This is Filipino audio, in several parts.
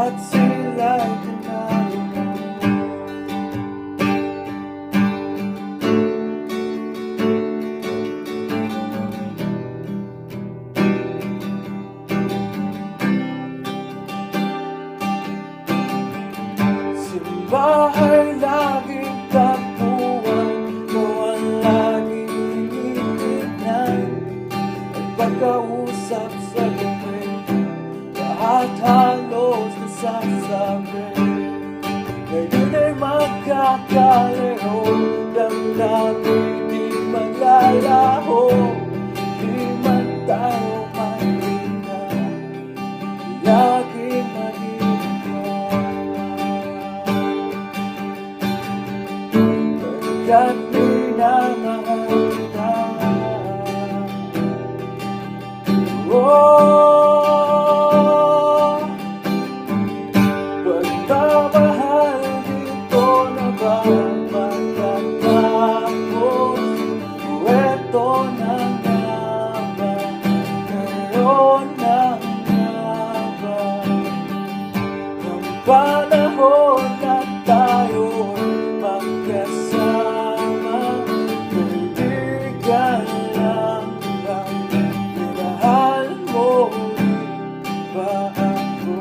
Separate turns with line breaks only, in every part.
at sila'y tinalo mo. Simbahay laging takbuhan, kawan laging initignan, at pagkausap sa gabi, lahat halos nasasabi. Ngayon ay magkakalayo, damdamin di maglalaho, di man tayo mahina, laging mahina. Kaya't minamahal kita. Oh, pagmamahal dito na ba matatapos? Ito na nga ba? Ngayon na nga ba? Ang panahon na tayo'y magkasama, kaibigan lang lang, minahal mo ba ako?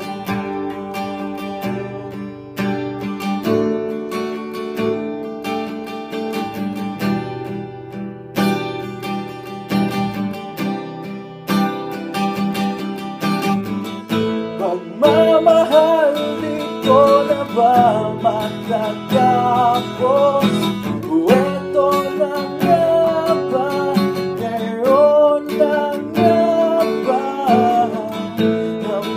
Pagmamahal dito na ba matatapos? Ito na nga ba? Ngayon na nga ba? Ang